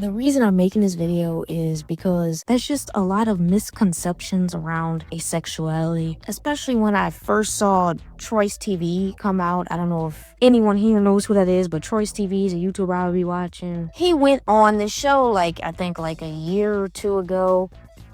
The reason I'm making this video is because there's just a lot of misconceptions around asexuality, especially when I first saw Choice TV come out. I don't know if anyone here knows who that is, but Choice TV is a YouTuber I'll be watching. He went on the show I think a year or two ago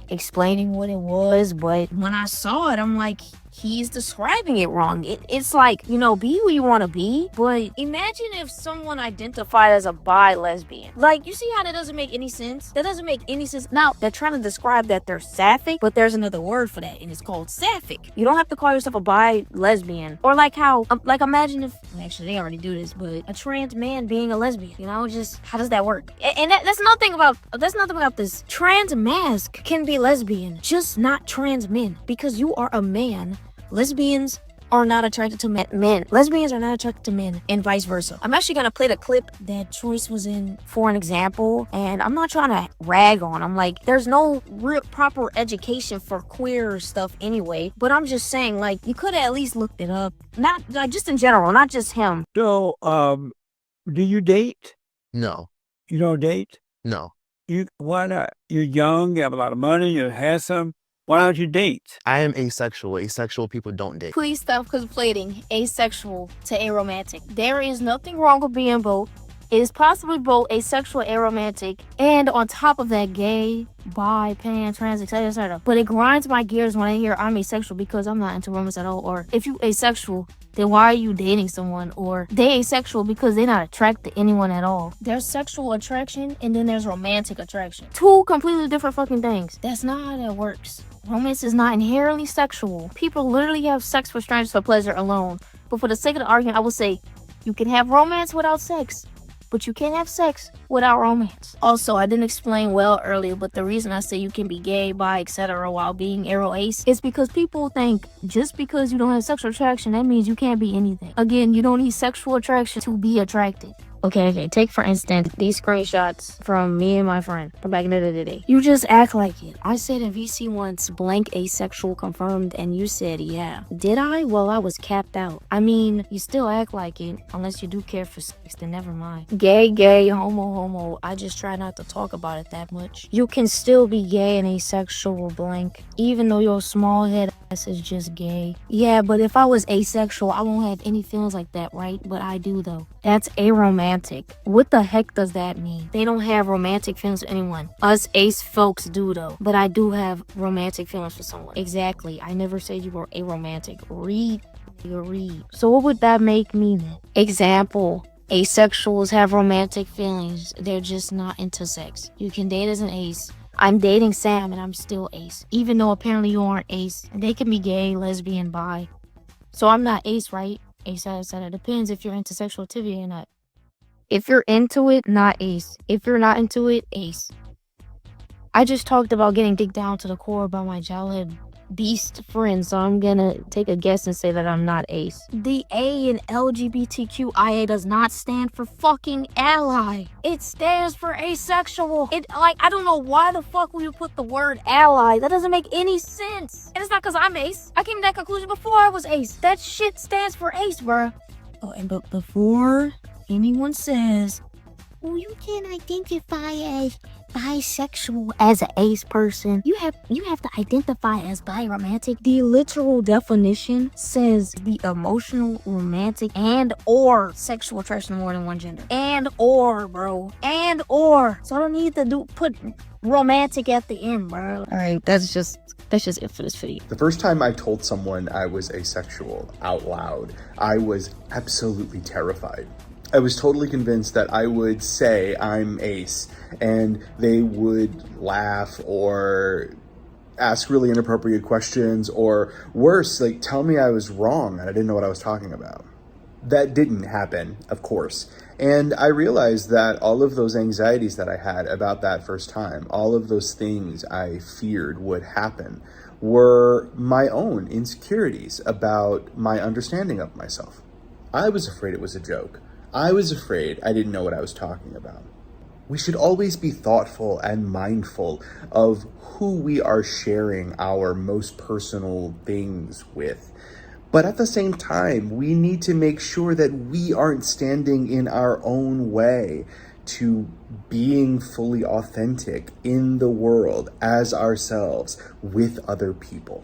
explaining what it was, but when I saw it, I'm like, he's describing it wrong. It's like, be who you want to be, but imagine if someone identified as a bi lesbian. Like, you see how that doesn't make any sense? That doesn't make any sense. Now, they're trying to describe that they're sapphic, but there's another word for that, and it's called sapphic. You don't have to call yourself a bi lesbian. Or like how, imagine if, actually, they already do this, but a trans man being a lesbian, just, how does that work? And that's nothing about this. Trans masc can be lesbian, just not trans men, because you are a man. Lesbians are not attracted to men. Lesbians are not attracted to men, and vice versa. I'm actually gonna play the clip that Choice was in for an example, and I'm not trying to rag on him. Like, there's no real proper education for queer stuff anyway, but I'm just saying, you could have at least looked it up. Not, just in general, not just him. So, do you date? No. You don't date? No. Why not? You're young, you have a lot of money, you're handsome. Why don't you date? I am asexual. Asexual people don't date. Please stop conflating asexual to aromantic. There is nothing wrong with being both. It is possibly both asexual and aromantic, and on top of that, gay, bi, pan, trans, etc., etc. But it grinds my gears when I hear I'm asexual because I'm not into romance at all. Or if you asexual, then why are you dating someone? Or they asexual because they're not attracted to anyone at all. There's sexual attraction and then there's romantic attraction. Two completely different fucking things. That's not how that works. Romance is not inherently sexual. People literally have sex with strangers for pleasure alone. But for the sake of the argument, I will say you can have romance without sex, but you can't have sex without romance. Also, I didn't explain well earlier, but the reason I say you can be gay, bi, etc. while being aro-ace is because people think just because you don't have sexual attraction, that means you can't be anything. Again, you don't need sexual attraction to be attracted. Okay, take for instance these screenshots from me and my friend from back in the day. You just act like it. I said in VC once, blank asexual confirmed, and you said yeah. Did I? Well, I was capped out. I mean, you still act like it, unless you do care for sex, then never mind. Gay, homo, I just try not to talk about it that much. You can still be gay and asexual, blank, even though your small head ass is just gay. Yeah, but if I was asexual, I won't have any feelings like that, right? But I do though. That's aromantic. What the heck does that mean? They don't have romantic feelings for anyone. Us ace folks do though. But I do have romantic feelings for someone. Exactly. I never said you were aromantic. Read. So what would that make me then? Example. Asexuals have romantic feelings. They're just not into sex. You can date as an ace. I'm dating Sam and I'm still ace. Even though apparently you aren't ace. They can be gay, lesbian, bi. So I'm not ace, right? Ace, etc. Depends if you're into sexual activity or not. If you're into it, not ace. If you're not into it, ace. I just talked about getting digged down to the core by my childhood beast friend, so I'm gonna take a guess and say that I'm not ace. The A in LGBTQIA does not stand for fucking ally. It stands for asexual. I don't know why the fuck would you put the word ally. That doesn't make any sense. And it's not because I'm ace. I came to that conclusion before I was ace. That shit stands for ace, bruh. Oh, and but before anyone says, well, you can't identify as bisexual as an ace person. You have to identify as biromantic. The literal definition says the emotional, romantic, and or sexual attraction to more than one gender. And or, bro. And or. So I don't need to put romantic at the end, bro. Alright, that's just it for this video. The first time I told someone I was asexual out loud, I was absolutely terrified. I was totally convinced that I would say I'm ace and they would laugh or ask really inappropriate questions, or worse, tell me I was wrong and I didn't know what I was talking about. That didn't happen, of course. And I realized that all of those anxieties that I had about that first time, all of those things I feared would happen, were my own insecurities about my understanding of myself. I was afraid it was a joke. I was afraid I didn't know what I was talking about. We should always be thoughtful and mindful of who we are sharing our most personal things with. But at the same time, we need to make sure that we aren't standing in our own way to being fully authentic in the world as ourselves with other people.